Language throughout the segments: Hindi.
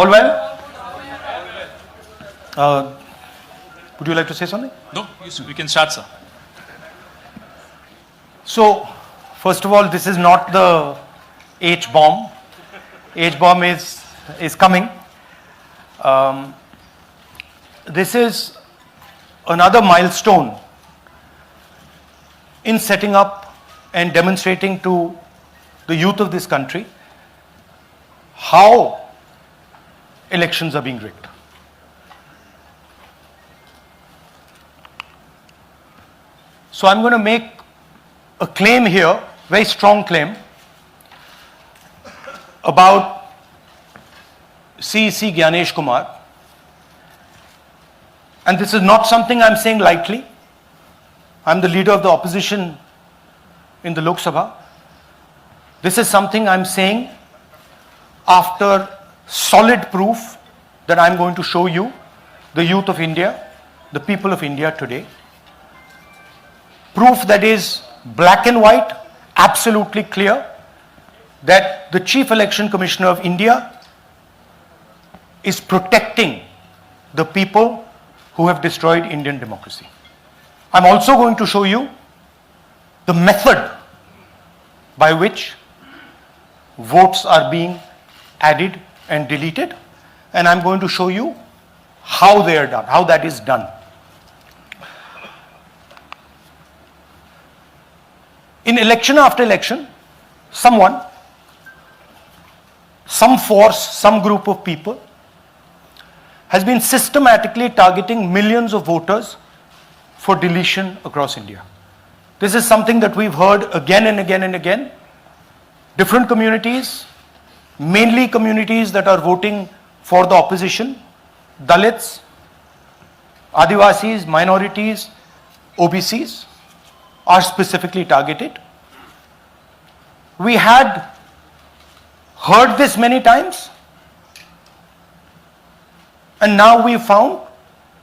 All well? Would you like to say something? No, we can start, sir. So, first of all, this is not the H-bomb. H-bomb is coming. This is another milestone in setting up and demonstrating to the youth of this country how elections are being rigged. So I'm going to make a claim here, very strong claim, about CEC Gyanesh Kumar. And this is not something I'm saying lightly. I'm the leader of the opposition in the Lok Sabha. This is something I'm saying after solid proof that I'm going to show you, the youth of India, the people of India today. Proof that is black and white, absolutely clear, that the Chief Election Commissioner of India is protecting the people who have destroyed Indian democracy. I'm also going to show you the method by which votes are being added and deleted, and I'm going to show you how they are done, how that is done. In election after election, someone, some force, some group of people has been systematically targeting millions of voters for deletion across India. This is something that we've heard again and again and again. Different communities, mainly communities that are voting for the opposition, Dalits, Adivasis, minorities, OBCs, are specifically targeted. We had heard this many times, and now we found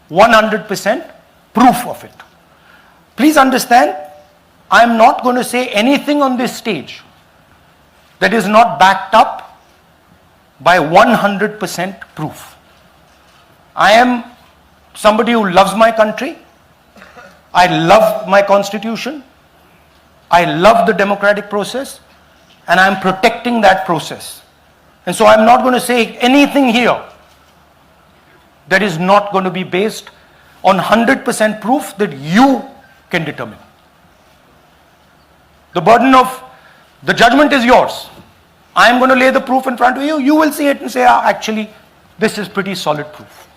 100% proof of it. Please understand, I am not going to say anything on this stage that is not backed up by 100% proof. I am somebody who loves my country. I love my constitution. I love the democratic process, and I am protecting that process. And so I'm not going to say anything here that is not going to be based on 100% proof that you can determine. The burden of the judgment is yours. I am going to lay the proof in front of you. You will see it and say, actually, this is pretty solid proof.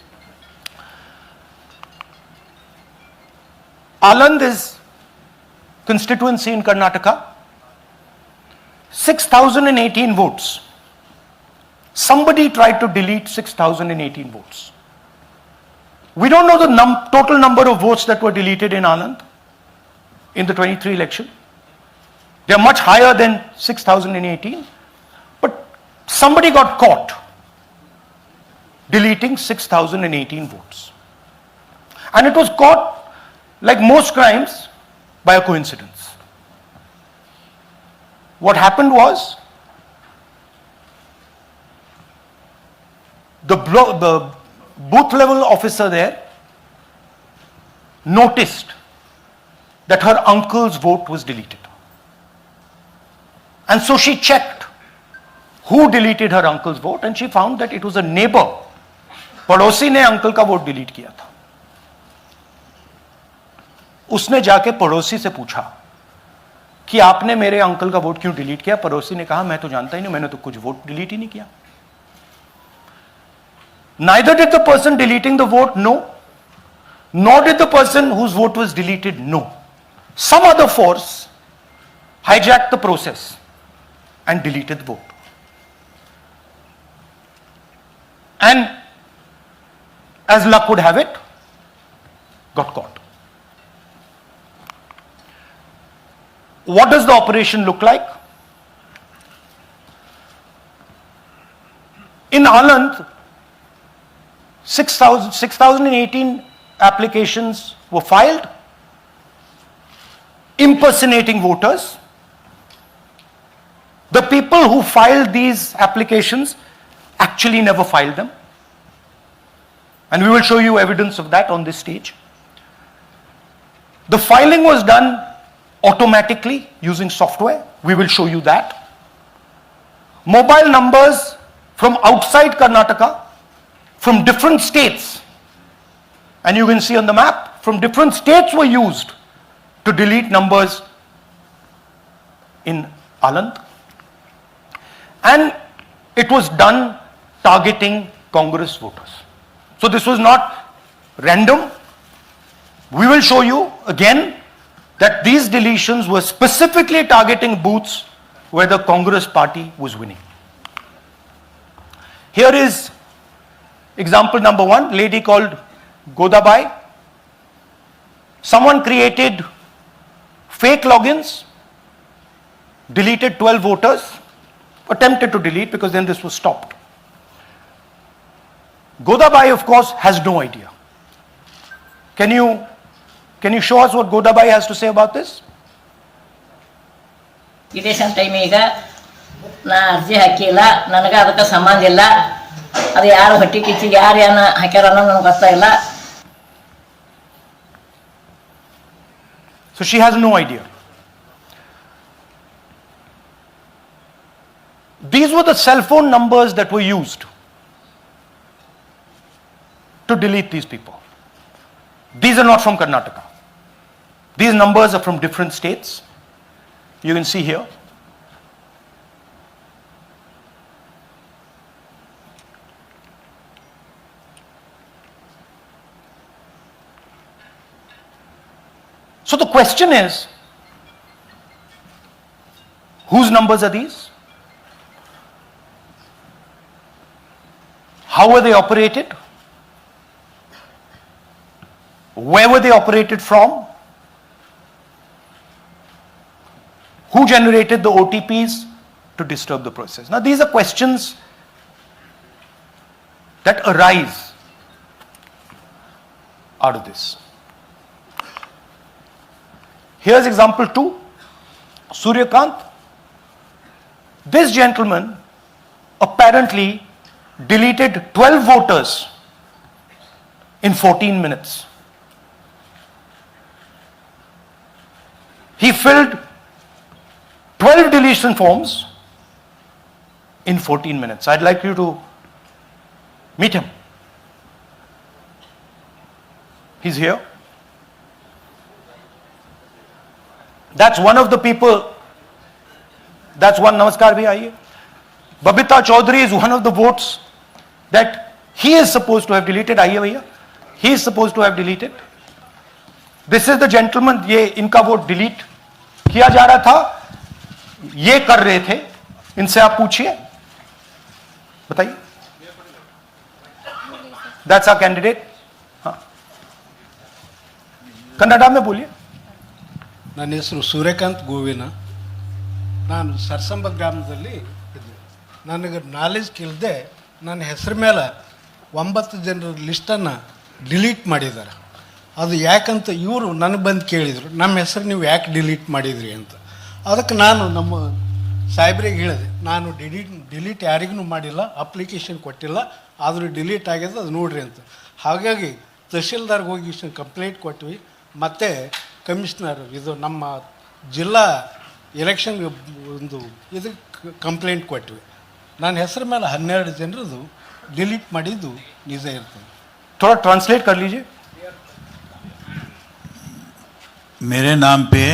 Aland is constituency in Karnataka. 6,018 votes. Somebody tried to delete 6,018 votes. We don't know the total number of votes that were deleted in Anand in the 23 election. They are much higher than 6,018. But somebody got caught deleting 6,018 votes. And it was caught, like most crimes, by a coincidence. What happened was, the booth level officer there noticed that her uncle's vote was deleted. And so she checked who deleted her uncle's vote, and she found that it was a neighbor. पड़ोसी ने अंकल का वोट डिलीट किया था. उसने जाके पड़ोसी से पूछा कि आपने मेरे अंकल का वोट क्यों डिलीट किया. पड़ोसी ने कहा, मैं तो जानता ही नहीं, मैंने तो कुछ वोट डिलीट ही नहीं किया. Neither did the person deleting the vote know, nor did the person whose vote was deleted know. Some other force hijacked the process and deleted the vote. And as luck would have it, got caught. What does the operation look like? In Anand, 6,018 applications were filed, impersonating voters. The people who filed these applications actually never filed them. And we will show you evidence of that on this stage. The filing was done automatically using software. We will show you that. Mobile numbers from outside Karnataka, from different states, and you can see on the map, from different states were used to delete numbers in Aland. And it was done targeting Congress voters. So this was not random. We will show you again that these deletions were specifically targeting booths where the Congress party was winning. Here is example number 1, lady called Godabai. Someone created fake logins, deleted 12 voters, attempted to delete because then this was stopped. Godabai, of course, has no idea. Can you show us what Godabai has to say about this? Election time ಈಗ ನಾ ಅರ್ಜಿ ಹಾಕಿಲ್ಲ, ನನಗೆ ಅದಕ್ಕೆ ಸಂಬಂಧ ಇಲ್ಲ, ಅದು ಯಾರು ಹೊಟ್ಟಿ ಕಿಚ್ಚಿಗೆ ಯಾರು ಏನು ಹಾಕ್ಯಾರ ಅನ್ನೋದು ನನಗೆ ಗೊತ್ತಾಗಿಲ್ಲ. So she has no idea. These were the cell phone numbers that were used to delete these people. These are not from Karnataka. These numbers are from different states. You can see here. So the question is, whose numbers are these? How were they operated? Where were they operated from? Who generated the OTPs to disturb the process? Now these are questions that arise out of this. Here's example 2, Suryakant. This gentleman apparently deleted 12 voters in 14 minutes. He filled 12 deletion forms in 14 minutes. I'd like you to meet him. He's here. That's one of the people. That's one. Namaskar bhi aiye. Babita Chaudhary is one of the votes that he is supposed to have deleted. Aiye bhaiya. He is supposed to have deleted. This is the gentleman. ये इनका वोट डिलीट किया जा रहा था, ये कर रहे थे. इनसे आप पूछिए, बताइए. That's our candidate. हाँ, कन्नड़ा में बोलिए. ನನ್ನ ಹೆಸರು ಸೂರ್ಯಕಾಂತ್ ಗೋವಿನ. ನಾನು ಸರ್ಸಂಬ ಗ್ರಾಮದಲ್ಲಿ ಇದ್ದೆ. ನನಗೆ ನಾಲೆಜ್ ಕೇಳಿದೆ, ನನ್ನ ಹೆಸರು ಮೇಲೆ 9 ಜನರ ಲಿಸ್ಟನ್ನು ಡಿಲೀಟ್ ಮಾಡಿದ್ದಾರೆ. ಅದು ಯಾಕಂತ ಇವರು ನನಗೆ ಬಂದು ಕೇಳಿದರು, ನಮ್ಮ ಹೆಸರು ನೀವು ಯಾಕೆ ಡಿಲೀಟ್ ಮಾಡಿದ್ರಿ ಅಂತ. ಅದಕ್ಕೆ ನಾನು ನಮ್ಮ ಸಾಹೇಬ್ರಿಗೆ ಹೇಳಿದೆ, ನಾನು ಡಿಲೀಟ್ ಯಾರಿಗೂ ಮಾಡಿಲ್ಲ, ಅಪ್ಲಿಕೇಶನ್ ಕೊಟ್ಟಿಲ್ಲ, ಆದರೂ ಡಿಲೀಟ್ ಆಗ್ಯದ, ಅದು ನೋಡ್ರಿ ಅಂತ. ಹಾಗಾಗಿ ತಹಶೀಲ್ದಾರ್ಗೆ ಹೋಗಿ ಕಂಪ್ಲೇಂಟ್ ಕೊಟ್ವಿ. ಮತ್ತು ಕಮಿಷ್ನರ್ ಇದು ನಮ್ಮ ಜಿಲ್ಲಾ ಎಲೆಕ್ಷನ್ ಒಂದು ಇದಕ್ಕೆ ಕಂಪ್ಲೇಂಟ್ ಕೊಟ್ವಿ. ನನ್ನ ಹೆಸರು ಮೇಲೆ 12 ಜನರದು ಡಿಲೀಟ್ ಮಾಡಿದ್ದು ನಿಜ ಇರ್ತದೆ. थोड़ा ट्रांसलेट कर लीजिए. मेरे नाम पे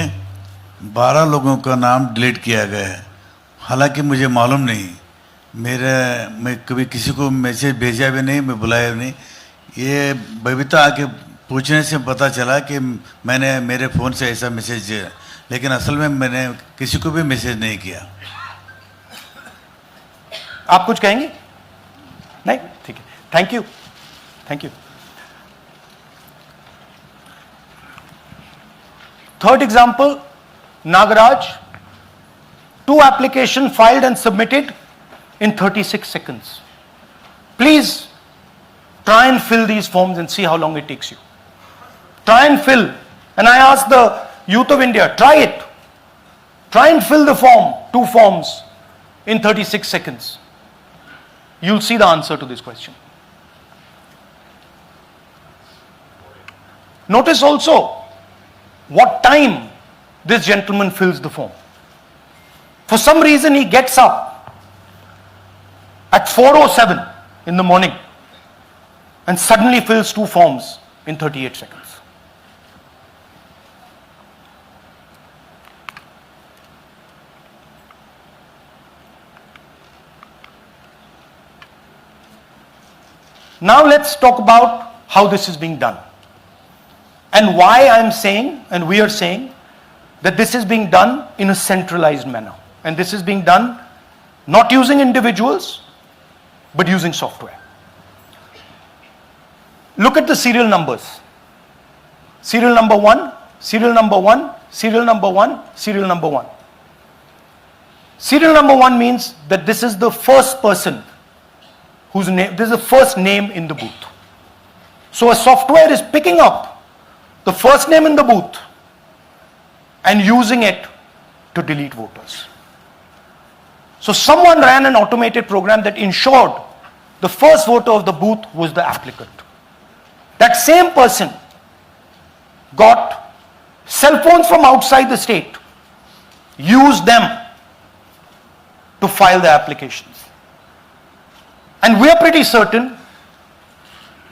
12 लोगों का नाम डिलीट किया गया है. हालांकि मुझे मालूम नहीं, मैं कभी किसी को मैसेज भेजा भी नहीं, मैं बुलाया भी नहीं. ये बबीता आके पूछने से पता चला कि मैंने मेरे फ़ोन से ऐसा मैसेज, लेकिन असल में मैंने किसी को भी मैसेज नहीं किया. आप कुछ कहेंगे? नहीं, ठीक है. Thank you, thank you. Third example, Nagaraj. 2 applications filed and submitted in 36 seconds. Please try and fill these forms and see how long it takes you. Try and fill. And I ask the youth of India, try it. Try and fill the form, 2 forms in 36 seconds. you'll see the answer to this question. Notice also what time this gentleman fills the form. For some reason he gets up at 4:07 in the morning and suddenly fills 2 forms in 38 seconds. Now let's talk about how this is being done and why I'm saying and we are saying that this is being done in a centralized manner, and this is being done not using individuals but using software. Look at the serial numbers. Serial number 1, serial number 1, serial number 1, serial number 1. Serial number 1 means that this is the first person whose name, this is the first name in the booth. So a software is picking up the first name in the booth and using it to delete voters. So someone ran an automated program that ensured the first voter of the booth was the applicant. That same person got cell phones from outside the state, used them to file the applications. And we are pretty certain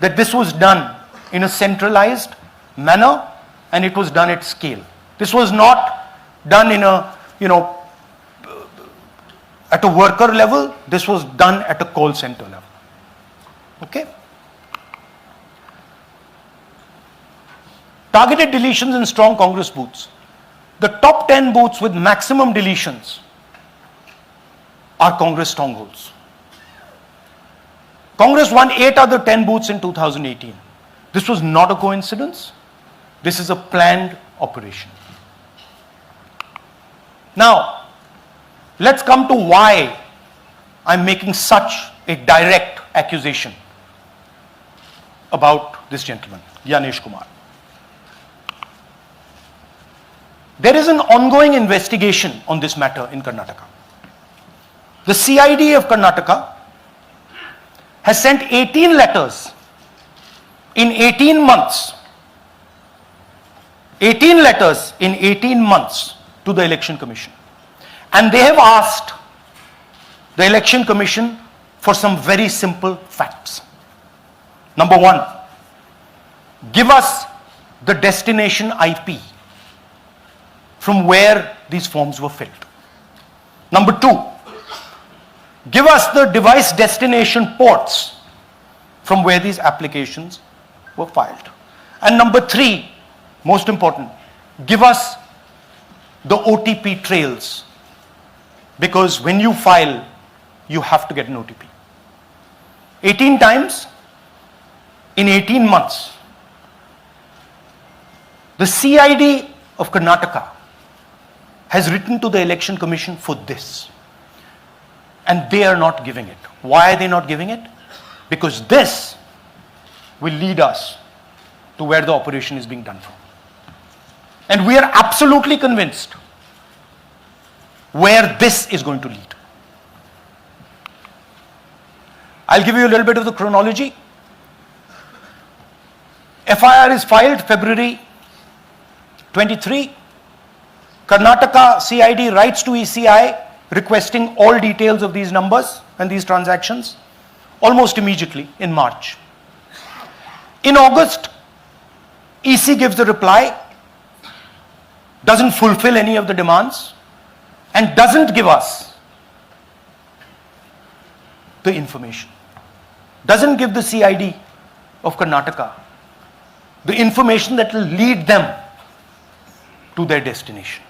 that this was done in a centralized manner and it was done at scale. This was not done in a, at a worker level. This was done at a call center level. Okay? Targeted deletions in strong Congress booths. The top 10 booths with maximum deletions are Congress strongholds. Congress won 8 other 10 booths in 2018. This was not a coincidence. This is a planned operation. Now, let's come to why I'm making such a direct accusation about this gentleman, Gyanesh Kumar. There is an ongoing investigation on this matter in Karnataka. The CID of Karnataka has sent 18 letters in 18 months. 18 letters in 18 months to the Election Commission. And they have asked the Election Commission for some very simple facts. Number 1, give us the destination IP from where these forms were filled. Number 2, give us the device destination ports from where these applications were filed. And number 3, most important, give us the OTP trails, because when you file, you have to get an OTP. 18 times in 18 months. The CID of Karnataka has written to the Election Commission for this. And they are not giving it. Why are they not giving it? Because this will lead us to where the operation is being done from. And we are absolutely convinced where this is going to lead. I'll give you a little bit of the chronology. FIR is filed February 23. Karnataka CID writes to ECI requesting all details of these numbers and these transactions almost immediately in March. In August, EC gives the reply, doesn't fulfill any of the demands, and doesn't give us the information. Doesn't give the CID of Karnataka the information that will lead them to their destination.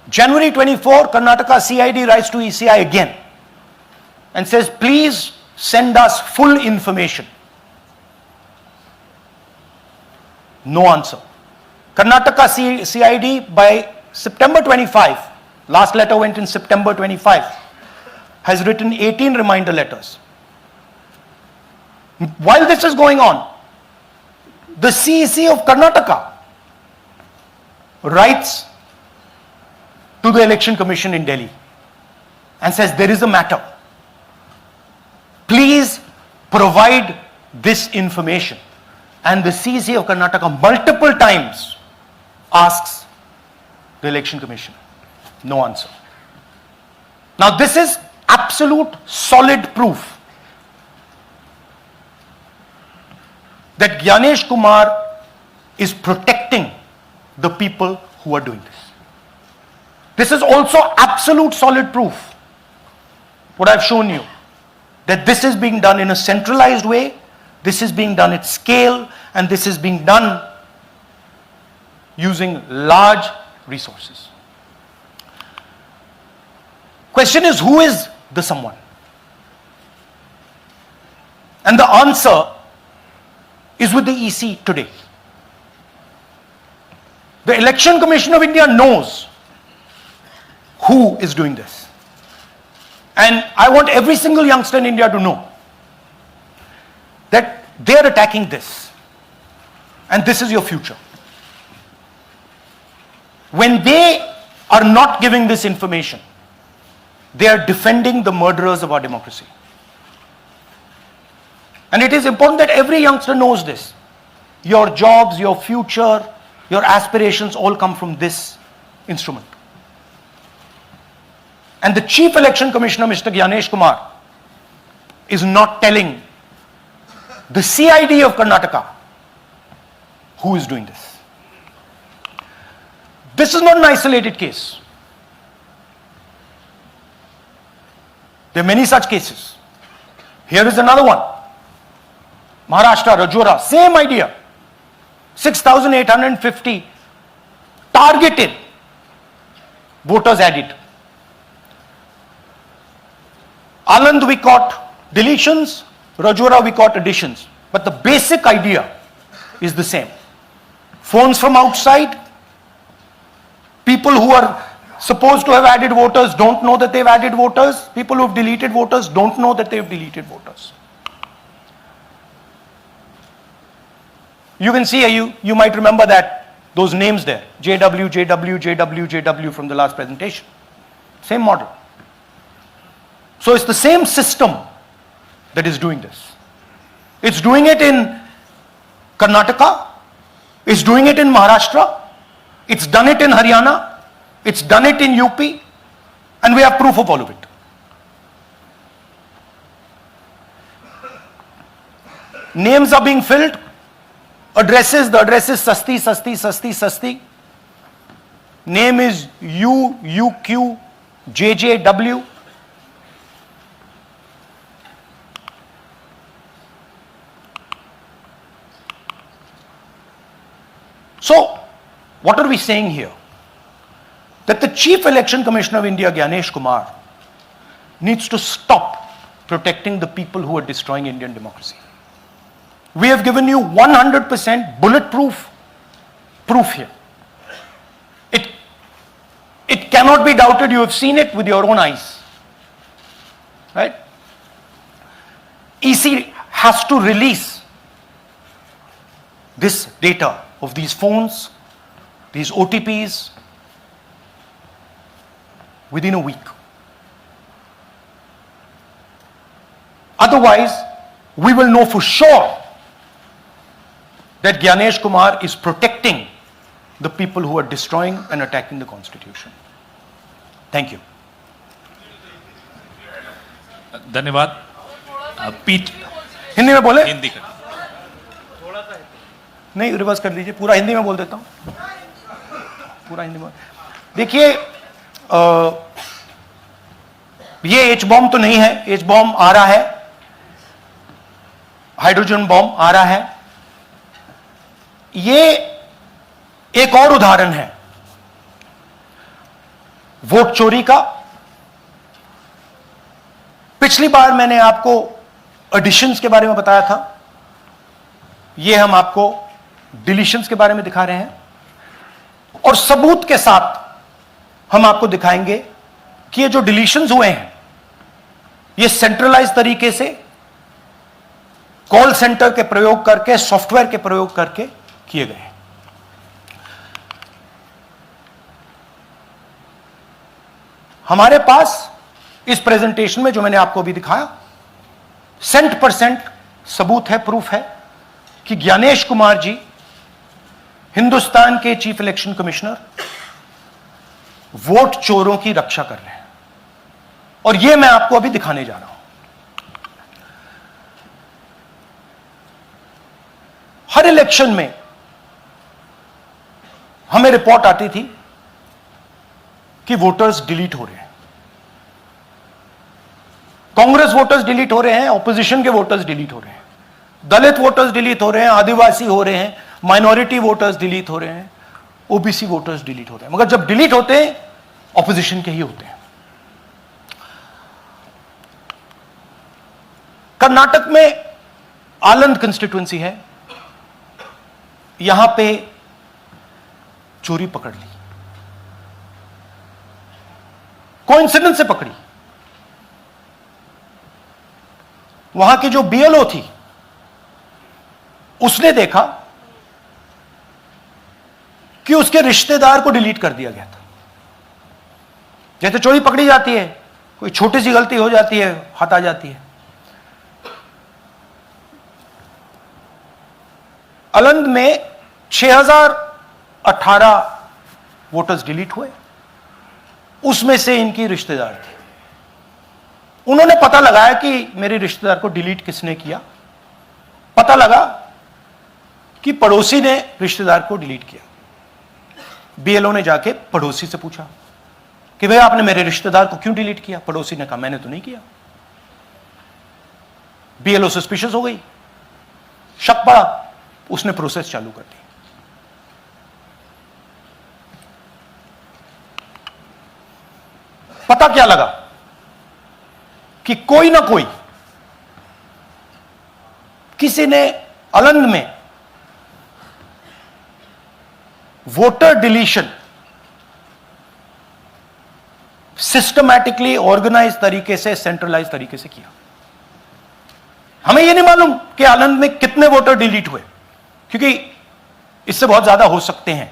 January 24, Karnataka CID writes to ECI again and says, please send us full information. No answer. Karnataka CID by September 25, last letter went in September 25, has written 18 reminder letters. While this is going on, the CEC of Karnataka writes to the Election Commission in Delhi and says there is a matter, please provide this information. And the CC of Karnataka multiple times asks the Election Commission. No answer. Now this is absolute solid proof that Gyanesh Kumar is protecting the people who are doing this. This is also absolute solid proof, what I've shown you, that this is being done in a centralized way, this is being done at scale, and this is being done using large resources. Question is, who is the someone? And the answer is with the EC today. The Election Commission of India knows who is doing this. And I want every single youngster in India to know that they are attacking this. And this is your future. When they are not giving this information, they are defending the murderers of our democracy. And it is important that every youngster knows this. Your jobs, your future, your aspirations all come from this instrument. And the Chief Election Commissioner, Mr. Gyanesh Kumar, is not telling the CID of Karnataka who is doing this. This is not an isolated case. There are many such cases. Here is another one. Maharashtra, Rajora, same idea. 6,850 targeted voters added. Anand we caught deletions, Rajora we caught additions. But the basic idea is the same. Phones from outside, people who are supposed to have added voters don't know that they've added voters. People who have deleted voters don't know that they've deleted voters. You can see, you might remember that, those names there. JW, JW, JW, JW from the last presentation. Same model. So it's the same system that is doing this. It's doing it in Karnataka. It's doing it in Maharashtra. It's done it in Haryana. It's done it in UP. And we have proof of all of it. Names are being filled. Addresses, the address is Sasti, Sasti, Sasti, Sasti. Name is UQ, JJW. So, what are we saying here? That the Chief Election Commissioner of India, Gyanesh Kumar, needs to stop protecting the people who are destroying Indian democracy. We have given you 100% bulletproof proof here. It cannot be doubted. You have seen it with your own eyes. Right? EC has to release this data of these phones, these OTPs, within a week. Otherwise, we will know for sure that Gyanesh Kumar is protecting the people who are destroying and attacking the constitution. Thank you. धन्यवाद पीठ हिंदी में बोले? हिंदी का नहीं, रिवर्स कर दीजिए, पूरा हिंदी में बोल देता हूं, पूरा हिंदी में. देखिए, ये एच बॉम्ब तो नहीं है. एच बॉम्ब आ रहा है, हाइड्रोजन बॉम्ब आ रहा है. ये एक और उदाहरण है वोट चोरी का. पिछली बार मैंने आपको एडिशंस के बारे में बताया था. ये हम आपको डिलीशंस के बारे में दिखा रहे हैं, और सबूत के साथ हम आपको दिखाएंगे कि ये जो डिलीशंस हुए हैं ये सेंट्रलाइज तरीके से कॉल सेंटर के प्रयोग करके, सॉफ्टवेयर के प्रयोग करके किए गए हैं. हमारे पास इस प्रेजेंटेशन में जो मैंने आपको अभी दिखाया 100% सबूत है, प्रूफ है कि ज्ञानेश कुमार जी हिंदुस्तान के चीफ इलेक्शन कमिश्नर वोट चोरों की रक्षा कर रहे हैं, और यह मैं आपको अभी दिखाने जा रहा हूं। हर इलेक्शन में हमें रिपोर्ट आती थी कि वोटर्स डिलीट हो रहे हैं, कांग्रेस वोटर्स डिलीट हो रहे हैं, ऑपोजिशन के वोटर्स डिलीट हो रहे हैं, दलित वोटर्स डिलीट हो रहे हैं, आदिवासी हो रहे हैं, माइनॉरिटी वोटर्स डिलीट हो रहे हैं, ओबीसी वोटर्स डिलीट हो रहे हैं। मगर जब डिलीट होते हैं ऑपोजिशन के ही होते हैं। कर्नाटक में आलंद कंस्टिट्यूएंसी है, यहां पे चोरी पकड़ ली, कोइंसिडेंस से पकड़ी। वहां की जो बीएलओ थी उसने देखा कि उसके रिश्तेदार को डिलीट कर दिया गया था। जैसे चोरी पकड़ी जाती है, कोई छोटी सी गलती हो जाती है, हाथ आ जाती है। अलंद में 6018 वोटर्स डिलीट हुए, उसमें से इनकी रिश्तेदार थे। उन्होंने पता लगाया कि मेरे रिश्तेदार को डिलीट किसने किया। पता लगा कि पड़ोसी ने रिश्तेदार को डिलीट किया। बीएलओ ने जाके पड़ोसी से पूछा कि भाई आपने मेरे रिश्तेदार को क्यों डिलीट किया। पड़ोसी ने कहा मैंने तो नहीं किया। बीएलओ सस्पिशियस हो गई, शक पड़ा, उसने प्रोसेस चालू कर दी। पता क्या लगा कि कोई ना कोई, किसी ने अलंद में वोटर डिलीशन सिस्टमैटिकली ऑर्गेनाइज तरीके से, सेंट्रलाइज तरीके से किया। हमें यह नहीं मालूम कि आनंद में कितने वोटर डिलीट हुए, क्योंकि इससे बहुत ज्यादा हो सकते हैं।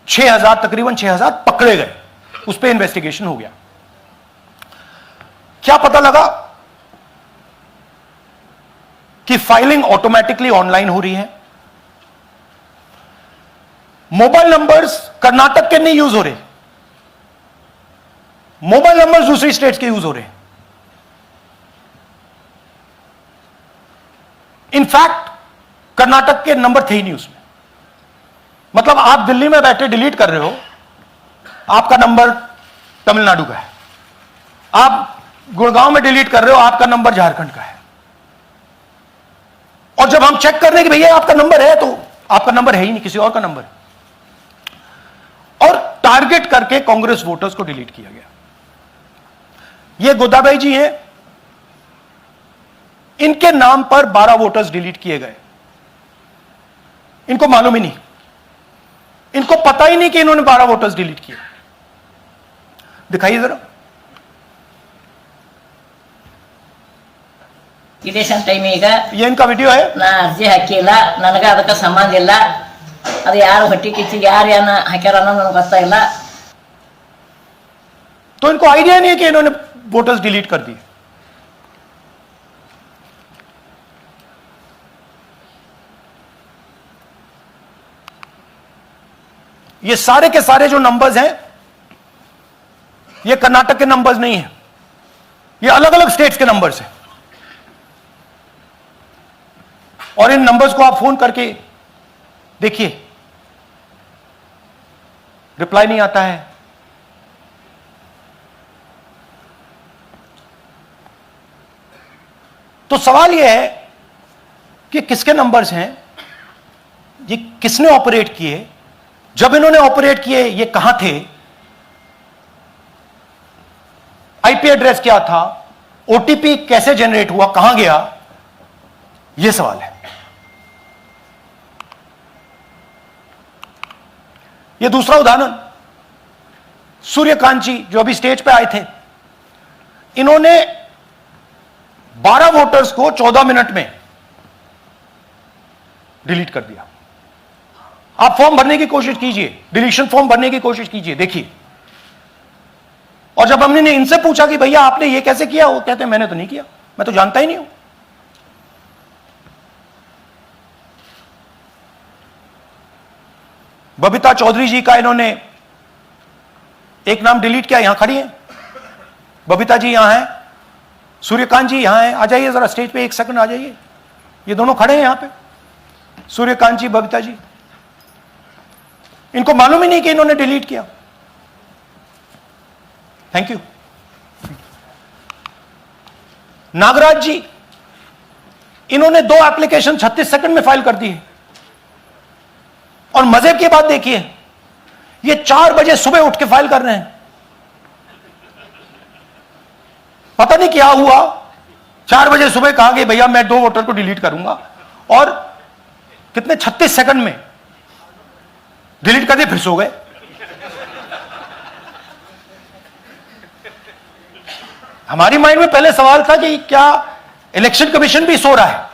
6000, तकरीबन 6000 पकड़े गए, उस पर इन्वेस्टिगेशन हो गया। क्या पता लगा कि फाइलिंग ऑटोमेटिकली ऑनलाइन हो रही है। मोबाइल नंबर्स कर्नाटक के नहीं यूज हो रहे, मोबाइल नंबर्स दूसरी स्टेट्स के यूज हो रहे हैं। इनफैक्ट कर्नाटक के नंबर थे ही नहीं उसमें। मतलब आप दिल्ली में बैठे डिलीट कर रहे हो, आपका नंबर तमिलनाडु का है। आप गुड़गांव में डिलीट कर रहे हो, आपका नंबर झारखंड का है। और जब हम चेक कर रहे हैं कि भैया आपका नंबर है, तो आपका नंबर है ही नहीं, किसी और का नंबर है। और टारगेट करके कांग्रेस वोटर्स को डिलीट किया गया। ये गोदाबाई जी हैं, इनके नाम पर 12 वोटर्स डिलीट किए गए। इनको मालूम ही नहीं, इनको पता ही नहीं कि इन्होंने 12 वोटर्स डिलीट किए। दिखाइए जरा। ಇಲೆಕ್ಷನ್ ಟೈಮ್ ಈಗ ये इनका वीडियो है। ನಾ ಅರ್ಜಿ ಹಾಕಿಲ್ಲ, ನನಗೆ ಅದಕ್ಕೆ ಸಂಬಂಧ ಇಲ್ಲ। ಅದು ಯಾರು ಹೊಟ್ಟಿ ಕಿಚ್ಚಿಗೆ ಯಾರು ಏನ ಹಾಕ್ಯಾರ ಅನ್ನೋದು ನನಗೆ ಗೊತ್ತಾಗಿಲ್ಲ। तो इनको आइडिया नहीं है कि इन्होंने वोटर्स डिलीट कर दिए। ये सारे के सारे जो नंबर्स हैं, ये कर्नाटक के नंबर्स नहीं हैं, ये अलग अलग स्टेट्स के नंबर्स हैं। और इन नंबर्स को आप फोन करके देखिए, रिप्लाई नहीं आता है। तो सवाल यह है कि किसके नंबर्स हैं, ये किसने ऑपरेट किए, जब इन्होंने ऑपरेट किए ये कहां थे, आईपी एड्रेस क्या था, ओटीपी कैसे जनरेट हुआ, कहां गया, यह सवाल है। यह दूसरा उदाहरण, सूर्यकांत जी जो अभी स्टेज पे आए थे, इन्होंने 12 वोटर्स को 14 मिनट में डिलीट कर दिया। आप फॉर्म भरने की कोशिश कीजिए, डिलीशन फॉर्म भरने की कोशिश कीजिए, देखिए। और जब हमने इनसे पूछा कि भैया आपने ये कैसे किया, वो कहते हैं मैंने तो नहीं किया, मैं तो जानता ही नहीं हूं। बबीता चौधरी जी का इन्होंने एक नाम डिलीट किया, यहां खड़ी हैं बबीता जी, यहां हैं, सूर्यकांत जी यहां हैं, आ जाइए जरा स्टेज पे, एक सेकंड आ जाइए, ये दोनों खड़े हैं यहां पे, सूर्यकांत जी, बबीता जी। इनको मालूम ही नहीं कि इन्होंने डिलीट किया। Thank you. नागराज जी, इन्होंने 2 एप्लीकेशन 36 सेकंड में फाइल कर दी है। और मजे की बात देखिए, ये 4 बजे सुबह उठ के फाइल कर रहे हैं। पता नहीं क्या हुआ, 4 बजे सुबह कहा कि भैया मैं 2 वोटर को डिलीट करूंगा, और कितने 36 सेकंड में डिलीट कर दिए, फिर सो गए। हमारी माइंड में पहले सवाल था कि क्या इलेक्शन कमीशन भी सो रहा है,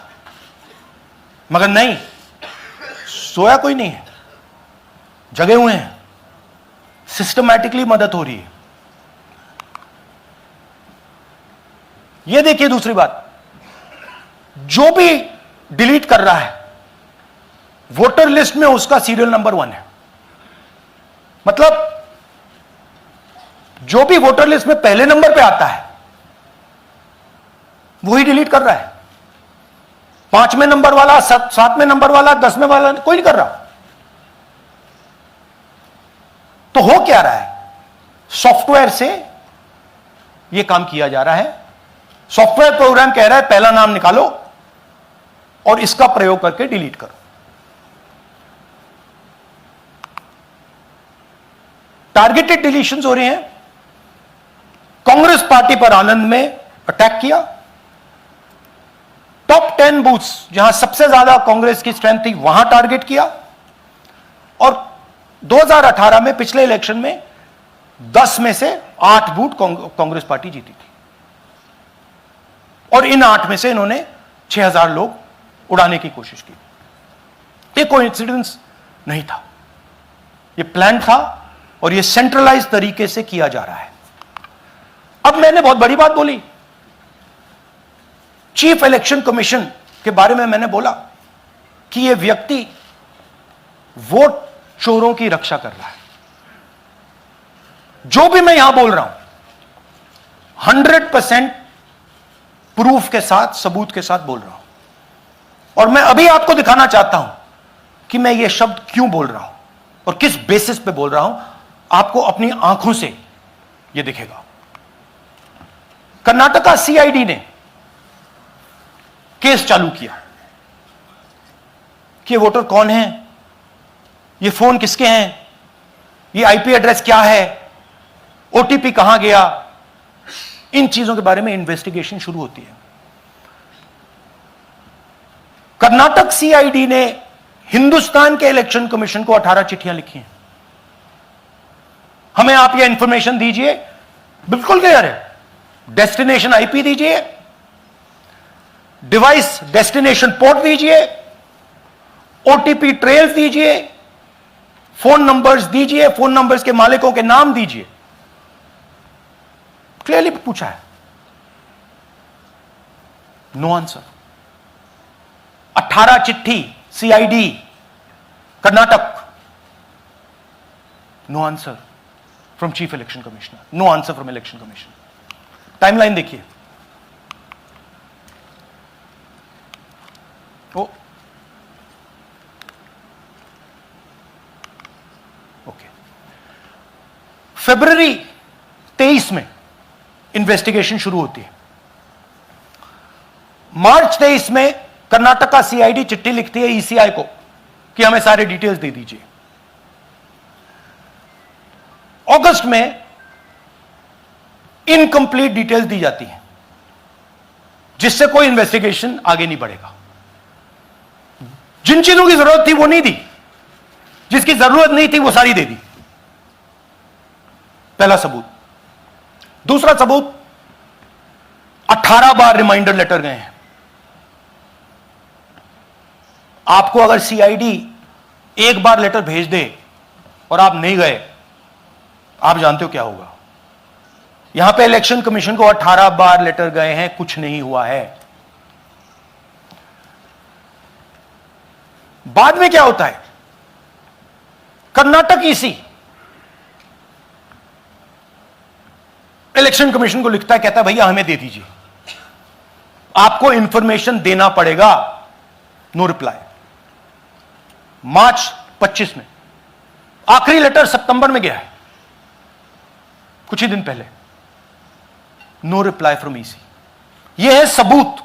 मगर नहीं, सोया कोई नहीं है, जगे हुए हैं, सिस्टमैटिकली मदद हो रही है। यह देखिए दूसरी बात, जो भी डिलीट कर रहा है वोटर लिस्ट में उसका सीरियल नंबर 1 है। मतलब जो भी वोटर लिस्ट में पहले नंबर पे आता है वही डिलीट कर रहा है। 5वें नंबर वाला, 7वें नंबर वाला, 10वें वाला कोई नहीं कर रहा। तो हो क्या रहा है, सॉफ्टवेयर से यह काम किया जा रहा है। सॉफ्टवेयर प्रोग्राम कह रहा है पहला नाम निकालो और इसका प्रयोग करके डिलीट करो। टारगेटेड डिलीशंस हो रहे हैं। कांग्रेस पार्टी पर आनंद में अटैक किया। टॉप 10 बूथ्स जहां सबसे ज्यादा कांग्रेस की स्ट्रेंथ थी वहां टारगेट किया। और 2018 में पिछले इलेक्शन में 10 में से 8 बूथ कांग्रेस पार्टी जीती थी, और इन 8 में से इन्होंने 6000 लोग उड़ाने की कोशिश की। ये कोइंसिडेंस नहीं था, ये प्लान था, और ये सेंट्रलाइज तरीके से किया जा रहा है। अब मैंने बहुत बड़ी बात बोली, चीफ इलेक्शन कमीशन के बारे में मैंने बोला कि यह व्यक्ति वोट चोरों की रक्षा कर रहा है। जो भी मैं यहां बोल रहा हूं 100% प्रूफ के साथ, सबूत के साथ बोल रहा हूं। और मैं अभी आपको दिखाना चाहता हूं कि मैं ये शब्द क्यों बोल रहा हूं और किस बेसिस पे बोल रहा हूं। आपको अपनी आंखों से यह दिखेगा। कर्नाटका सीआईडी ने केस चालू किया कि ये वोटर कौन है, ये फोन किसके हैं, ये आईपी एड्रेस क्या है, ओटीपी कहां गया, इन चीजों के बारे में इन्वेस्टिगेशन शुरू होती है। कर्नाटक सीआईडी ने हिंदुस्तान के इलेक्शन कमीशन को 18 चिट्ठियां लिखी हैं। हमें आप यह इंफॉर्मेशन दीजिए, बिल्कुल क्लियर है, डेस्टिनेशन आईपी दीजिए, डिवाइस डेस्टिनेशन पोर्ट दीजिए, ओटीपी ट्रेल्स दीजिए, फोन नंबर्स दीजिए, फोन नंबर्स के मालिकों के नाम दीजिए। क्लियरली पूछा है, नो आंसर। 18 चिट्ठी CID Karnataka, no answer from chief election commissioner, no answer from election commission. Timeline देखिए, ओके, फरवरी 23 में इन्वेस्टिगेशन शुरू होती है। मार्च 23 में कर्नाटक का सीआईडी चिट्ठी लिखती है ईसीआई को कि हमें सारे डिटेल्स दे दीजिए। अगस्त में इनकंप्लीट डिटेल्स दी जाती हैं, जिससे कोई इन्वेस्टिगेशन आगे नहीं बढ़ेगा। जिन चीजों की जरूरत थी वो नहीं दी, जिसकी जरूरत नहीं थी वो सारी दे दी। पहला सबूत। दूसरा सबूत, 18 बार रिमाइंडर लेटर गए हैं। आपको अगर सीआईडी एक बार लेटर भेज दे और आप नहीं गए, आप जानते हो क्या होगा। यहां पे इलेक्शन कमीशन को 18 बार लेटर गए हैं, कुछ नहीं हुआ है। बाद में क्या होता है, कर्नाटक ईसी इलेक्शन कमीशन को लिखता है, कहता है भैया हमें दे दीजिए, आपको इंफॉर्मेशन देना पड़ेगा। No reply. मार्च 25 में आखिरी लेटर सितंबर में गया है, कुछ ही दिन पहले। No reply from EC. यह है सबूत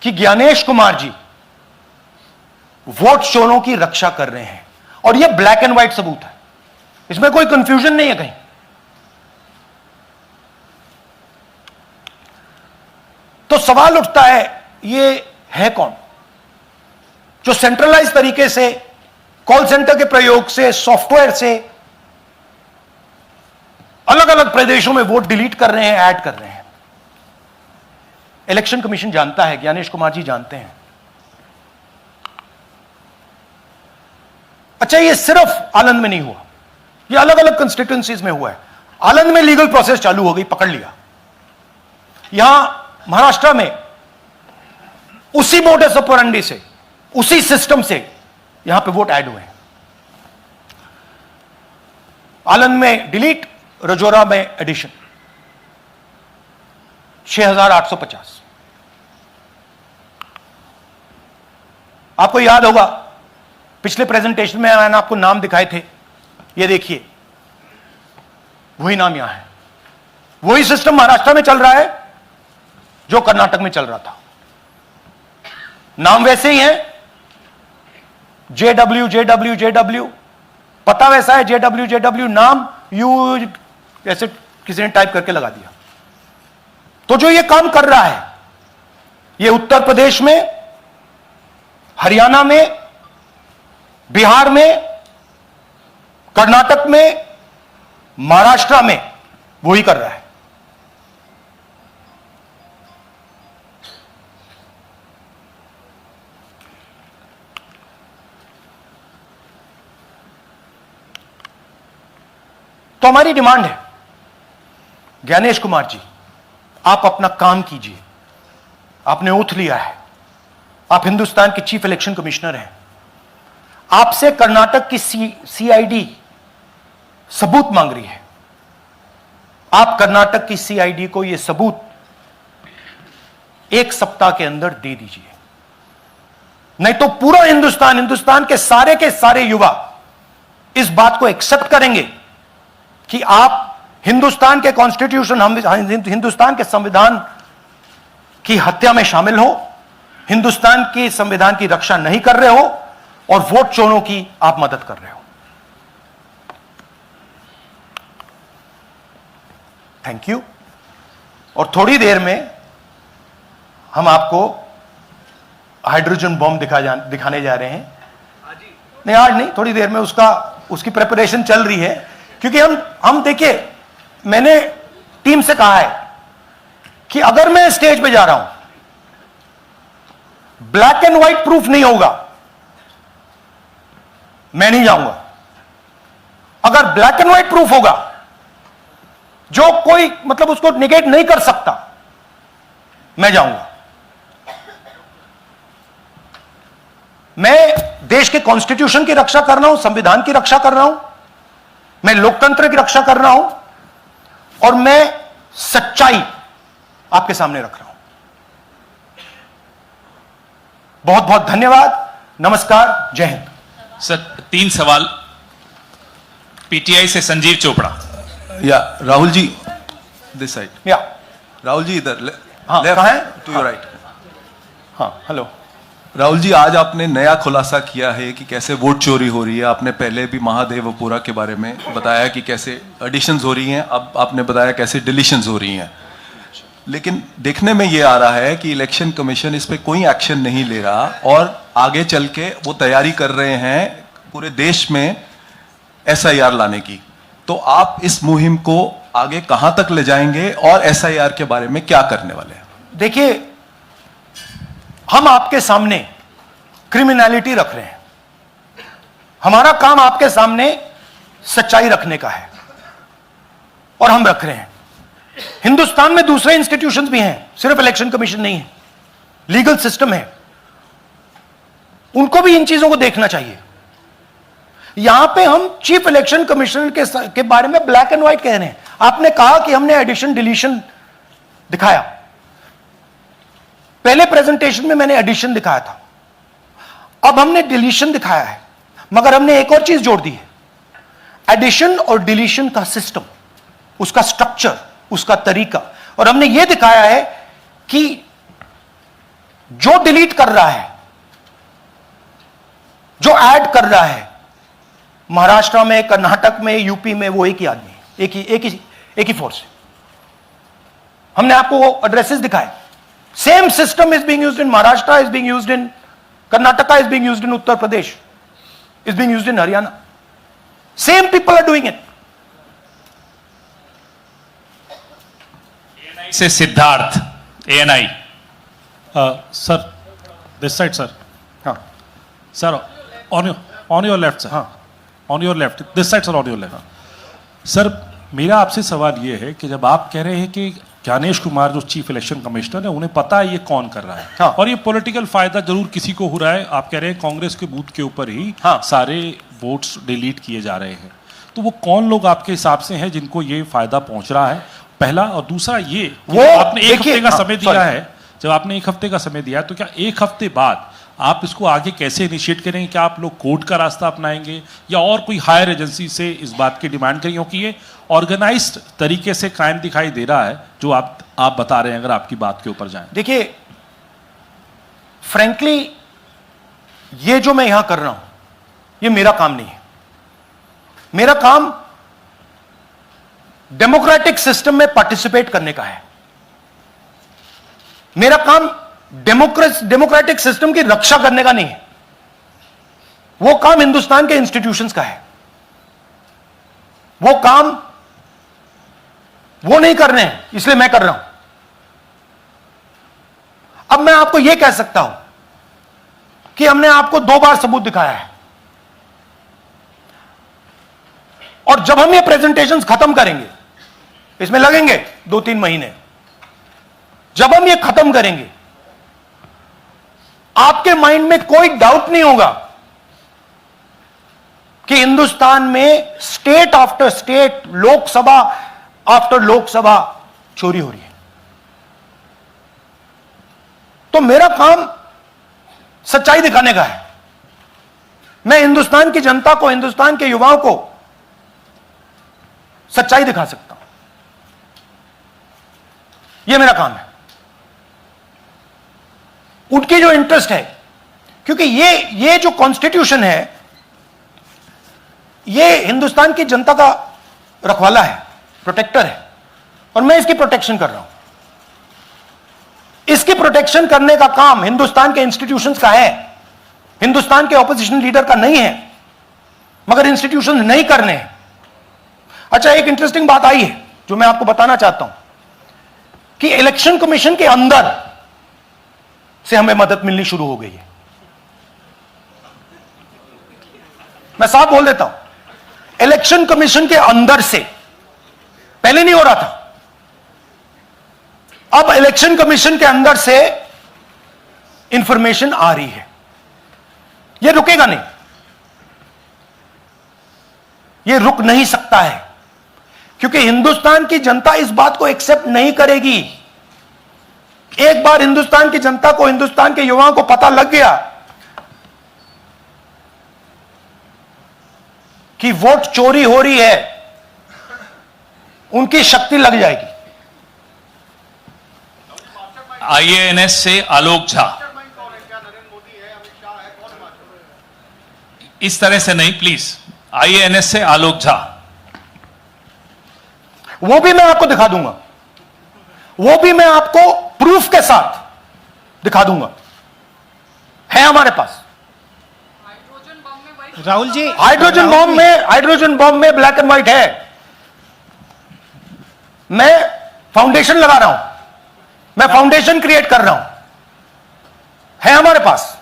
कि ज्ञानेश कुमार जी वोट चोरों की रक्षा कर रहे हैं, और यह ब्लैक एंड व्हाइट सबूत है, इसमें कोई कंफ्यूजन नहीं है कहीं। तो सवाल उठता है, ये है कौन जो सेंट्रलाइज तरीके से कॉल सेंटर के प्रयोग से, सॉफ्टवेयर से अलग अलग प्रदेशों में वोट डिलीट कर रहे हैं, ऐड कर रहे हैं? इलेक्शन कमीशन जानता है, ज्ञानेश कुमार जी जानते हैं। अच्छा, ये सिर्फ आनंद में नहीं हुआ, ये अलग अलग कंस्टिट्यूएंसीज में हुआ है। आनंद में लीगल प्रोसेस चालू हो गई, पकड़ लिया। यहां महाराष्ट्र में उसी मोडस ऑपरेंडी से, उसी सिस्टम से यहां पे वोट ऐड हुए हैं। आनंद में डिलीट, रजौरा में एडिशन, 6850। आपको याद होगा पिछले प्रेजेंटेशन में मैंने आपको नाम दिखाए थे, ये देखिए वही नाम यहां है। वही सिस्टम महाराष्ट्र में चल रहा है जो कर्नाटक में चल रहा था। नाम वैसे ही है, JW JW JW, पता वैसा है, JW JW, नाम यू ऐसे किसी ने टाइप करके लगा दिया। तो जो ये काम कर रहा है, ये उत्तर प्रदेश में, हरियाणा में, बिहार में, कर्नाटक में, महाराष्ट्र में वही कर रहा है। तो हमारी डिमांड है, ज्ञानेश कुमार जी, आप अपना काम कीजिए। आपने ओथ लिया है, आप हिंदुस्तान के चीफ इलेक्शन कमिश्नर हैं। आपसे कर्नाटक की सीआईडी सबूत मांग रही है। आप कर्नाटक की सीआईडी को यह सबूत 1 सप्ताह के अंदर दे दीजिए, नहीं तो पूरा हिंदुस्तान के सारे युवा इस बात को एक्सेप्ट करेंगे कि आप हिंदुस्तान के कॉन्स्टिट्यूशन, हिंदुस्तान के संविधान की हत्या में शामिल हो, हिंदुस्तान के संविधान की रक्षा नहीं कर रहे हो, और वोट चोरों की आप मदद कर रहे हो। Thank you. और थोड़ी देर में हम आपको हाइड्रोजन बॉम्ब दिखाने जा रहे हैं। नहीं, आज नहीं, थोड़ी देर में उसकी प्रिपरेशन चल रही है। क्योंकि हम देखिए, मैंने टीम से कहा है कि अगर मैं स्टेज पे जा रहा हूं, ब्लैक एंड व्हाइट प्रूफ नहीं होगा, मैं नहीं जाऊंगा। अगर ब्लैक एंड व्हाइट प्रूफ होगा, जो कोई मतलब उसको निगेट नहीं कर सकता, मैं जाऊंगा। मैं देश के कॉन्स्टिट्यूशन की रक्षा कर रहा हूं, संविधान की रक्षा कर रहा हूं, मैं लोकतंत्र की रक्षा कर रहा हूं, और मैं सच्चाई आपके सामने रख रहा हूं। बहुत बहुत धन्यवाद, नमस्कार, जय हिंद। सर 3 सवाल। पीटीआई से संजीव चोपड़ा। या राहुल जी, दिस साइड। या राहुल जी इधर, हाँ, कहाँ है? To your right. हाँ, हेलो। राहुल जी, आज आपने नया खुलासा किया है कि कैसे वोट चोरी हो रही है। आपने पहले भी महादेवपुरा के बारे में बताया कि कैसे एडिशंस हो रही हैं, अब आपने बताया कैसे डिलीशंस हो रही हैं। लेकिन देखने में ये आ रहा है कि इलेक्शन कमीशन इस पे कोई एक्शन नहीं ले रहा, और आगे चल के वो तैयारी कर रहे हैं पूरे देश में SIR लाने की। तो आप इस मुहिम को आगे कहां तक ले जाएंगे, और SIR के बारे में क्या करने वाले हैं? देखिए, हम आपके सामने क्रिमिनलिटी रख रहे हैं। हमारा काम आपके सामने सच्चाई रखने का है, और हम रख रहे हैं। हिंदुस्तान में दूसरे इंस्टीट्यूशंस भी हैं, सिर्फ इलेक्शन कमीशन नहीं है, लीगल सिस्टम है, उनको भी इन चीजों को देखना चाहिए। यहां पे हम चीफ इलेक्शन कमिश्नर के बारे में ब्लैक एंड व्हाइट कह रहे हैं। आपने कहा कि हमने एडिशन डिलीशन दिखाया, पहले प्रेजेंटेशन में मैंने एडिशन दिखाया था, अब हमने डिलीशन दिखाया है, मगर हमने एक और चीज जोड़ दी है, एडिशन और डिलीशन का सिस्टम, उसका स्ट्रक्चर, उसका तरीका। और हमने यह दिखाया है कि जो डिलीट कर रहा है, जो ऐड कर रहा है, महाराष्ट्र में, कर्नाटक में, यूपी में, वो एक ही आदमी है, एक ही फोर्स है। हमने आपको वो एड्रेसेस दिखाए। Same system is being used in Maharashtra, is being used in Karnataka, is being used in Uttar Pradesh, is being used in Haryana. Same people are doing it. से Siddharth, ANI। Sir, this side, sir. हाँ Sir, on your left, sir. हाँ On your left. This side, sir, on your left. Sir, मेरा आपसे सवाल ये है कि जब आप कह रहे हैं कि ज्ञानेश कुमार जो चीफ इलेक्शन कमिश्नर है, उन्हें पता है ये कौन कर रहा है, हाँ। और ये पॉलिटिकल फायदा जरूर किसी को हो रहा है। आप कह रहे हैं कांग्रेस के बूथ के ऊपर ही हाँ। सारे वोट्स डिलीट किए जा रहे हैं, तो वो कौन लोग आपके हिसाब से हैं जिनको ये फायदा पहुंच रहा है, पहला। और दूसरा ये कि वो आपने एक देखिए, हफ्ते का हाँ, समय दिया sorry। है, जब आपने एक हफ्ते का समय दिया है, तो क्या एक हफ्ते बाद आप इसको आगे कैसे इनिशिएट करेंगे? क्या आप लोग कोर्ट का रास्ता अपनाएंगे या और कोई हायर एजेंसी से इस बात की डिमांड करेंगे? क्योंकि ये ऑर्गेनाइज्ड तरीके से कायम दिखाई दे रहा है जो आप बता रहे हैं, अगर आपकी बात के ऊपर जाएं। देखिए, फ्रैंकली ये जो मैं यहां कर रहा हूं, ये मेरा काम नहीं है। मेरा काम डेमोक्रेटिक सिस्टम में पार्टिसिपेट करने का है। मेरा काम डेमोक्रेटिक सिस्टम की रक्षा करने का नहीं है। वो काम हिंदुस्तान के इंस्टीट्यूशंस का है। वो काम वो नहीं कर रहे हैं, इसलिए मैं कर रहा हूं। अब मैं आपको यह कह सकता हूं कि हमने आपको 2 बार सबूत दिखाया है, और जब हम ये प्रेजेंटेशंस खत्म करेंगे, इसमें लगेंगे 2-3 महीने, जब हम ये खत्म करेंगे, आपके माइंड में कोई डाउट नहीं होगा कि हिंदुस्तान में state after state, Lok Sabha after Lok Sabha चोरी हो रही है। तो मेरा काम सच्चाई दिखाने का है। मैं हिंदुस्तान की जनता को, हिंदुस्तान के युवाओं को सच्चाई दिखा सकता हूं। यह मेरा काम है। उनकी जो इंटरेस्ट है, क्योंकि ये जो कॉन्स्टिट्यूशन है, ये हिंदुस्तान की जनता का रखवाला है, प्रोटेक्टर है, और मैं इसकी प्रोटेक्शन कर रहा हूं। इसकी प्रोटेक्शन करने का काम हिंदुस्तान के इंस्टीट्यूशंस का है, हिंदुस्तान के ऑपोजिशन लीडर का नहीं है, मगर इंस्टीट्यूशंस नहीं करने हैं। अच्छा, एक इंटरेस्टिंग बात आई है जो मैं आपको बताना चाहता हूं कि इलेक्शन कमीशन के अंदर से हमें मदद मिलनी शुरू हो गई है। मैं साफ बोल देता हूं, इलेक्शन कमीशन के अंदर से, पहले नहीं हो रहा था, अब इलेक्शन कमीशन के अंदर से इंफॉर्मेशन आ रही है। यह रुकेगा नहीं, यह रुक नहीं सकता है, क्योंकि हिंदुस्तान की जनता इस बात को एक्सेप्ट नहीं करेगी। एक बार हिंदुस्तान की जनता को, हिंदुस्तान के युवाओं को पता लग गया कि वोट चोरी हो रही है, उनकी शक्ति लग जाएगी। IANS से आलोक झा। इस तरह से नहीं प्लीज। IANS से आलोक झा। वो भी मैं आपको दिखा दूंगा, वो भी मैं आपको प्रूफ के साथ दिखा दूंगा, है हमारे पास। राहुल जी, हाइड्रोजन बॉम्ब में ब्लैक एंड व्हाइट है। मैं फाउंडेशन लगा रहा हूं, मैं फाउंडेशन क्रिएट कर रहा हूं, है हमारे पास।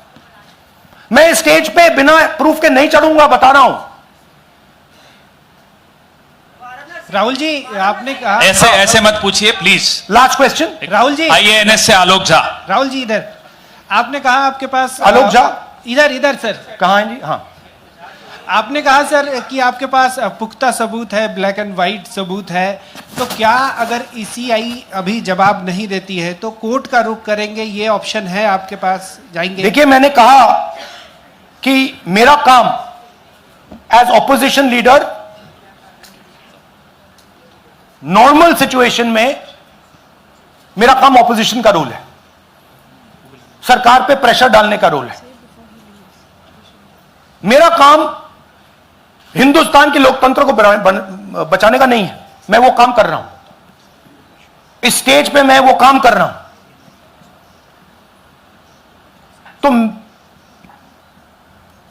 मैं स्टेज पे बिना प्रूफ के नहीं चढ़ूंगा, बता रहा हूं। राहुल जी आपने कहा, ऐसे ऐसे मत पूछिए please. Last question. Rahul ji, IANS से आलोक झा। राहुल जी इधर, आपने कहा आपके पास आलोक झा इधर इधर सर, कहाँ हैं जी? हाँ, आपने कहा सर कि आपके पास पुख्ता सबूत है, ब्लैक एंड वाइट सबूत है, तो क्या अगर ईसीआई अभी जवाब नहीं देती है तो कोर्ट का रुख करेंगे, ये ऑप्शन है आपके पास, जाएंगे? देखिए मैंने कहा कि मेरा काम as opposition leader normal situation में मेरा काम ऑपोजिशन का रोल है, सरकार पे प्रेशर डालने का रोल है। मेरा काम हिंदुस्तान के लोकतंत्र को बचाने का नहीं है। मैं वो काम कर रहा हूं, इस स्टेज पे मैं वो काम कर रहा हूं। तो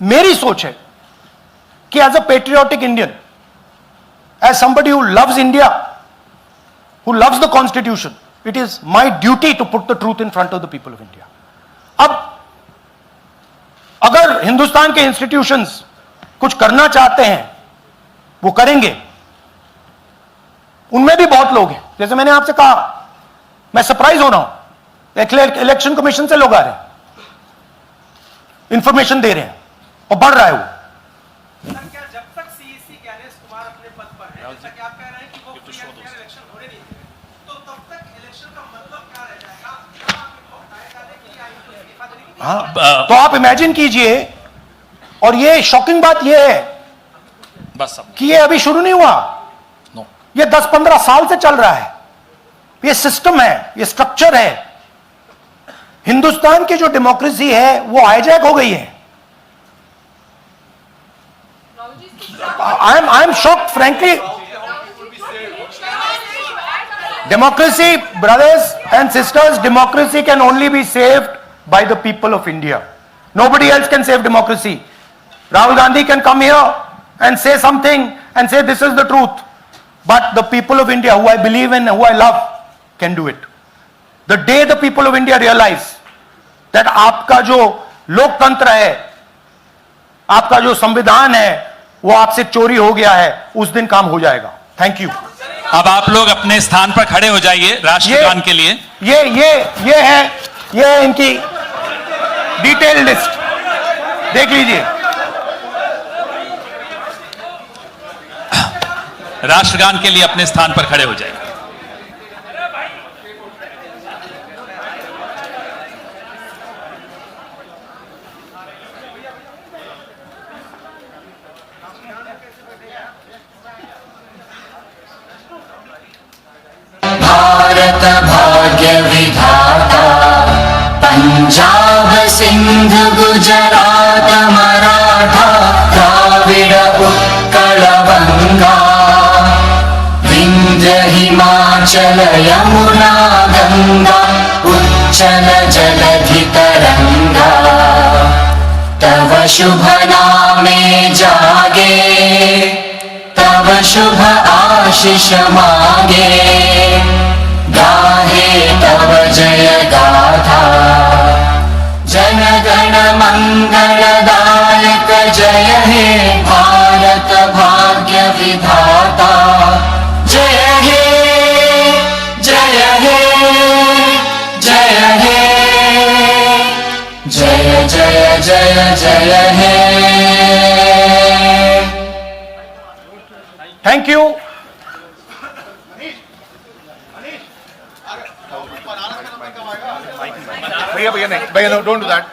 मेरी सोच है कि as a patriotic Indian, as somebody who loves India, who loves the constitution, it is my duty to put the truth in front of the people of India. अब अगर हिंदुस्तान के इंस्टीट्यूशंस कुछ करना चाहते हैं वो करेंगे, उनमें भी बहुत लोग हैं, जैसे मैंने आपसे कहा, मैं सरप्राइज हो रहा हूं, इलेक्शन कमीशन से लोग आ रहे हैं, इंफॉर्मेशन दे रहे हैं और बढ़ रहा है वो। क्या जब तक सीईसी ज्ञानेश कुमार अपने पद पर है, जैसा कि आप कह रहे हैं कि वो फ्री एंड फेयर इलेक्शन होने नहीं देंगे, तो तब तक इलेक्शन का मतलब क्या रह जाएगा? क्या आपको बताएगा कि आई को इस्तीफा देने की? हाँ, तो आप इमेजिन कीजिए, और ये शॉकिंग बात ये है बस अब कि ये अभी शुरू नहीं हुआ, नो। ये 10-15 साल से चल रहा है। ये सिस्टम है, ये स्ट्रक्चर है। हिंदुस्तान की जो डेमोक्रेसी है वो हाईजैक हो गई है। I am shocked frankly. Democracy, brothers and sisters, democracy can only be saved by the people of India. Nobody else can save democracy. Rahul Gandhi can come here and say something and say this is the truth. But the people of India, who I believe in, who I love, can do it. The day the people of India realize that आपका जो लोकतंत्र है, आपका जो संविधान है, वो आपसे चोरी हो गया है, उस दिन काम हो जाएगा। Thank you. अब आप लोग अपने स्थान पर खड़े हो जाइए राष्ट्रगान के लिए। ये है इनकी डिटेल लिस्ट, देख लीजिए। राष्ट्रगान के लिए अपने स्थान पर खड़े हो जाइए। भारत भाग्य विधाता, पंजाब सिंध गुजरात मराठा, द्राविड उत्कल बंगा, विंध्य हिमाचल यमुना गंगा, उच्चल जलधि तरंगा, तव शुभ नामे जागे, तव शुभ आशीष मांगे, गाहे तव जय गाथा, जन गण मंगलदायक जय हे भारत भाग्य विधाता, जय हे जय हे जय हे, जय जय जय जय हे। Thank you. भैया नहीं, भैया डोंट डू दैट।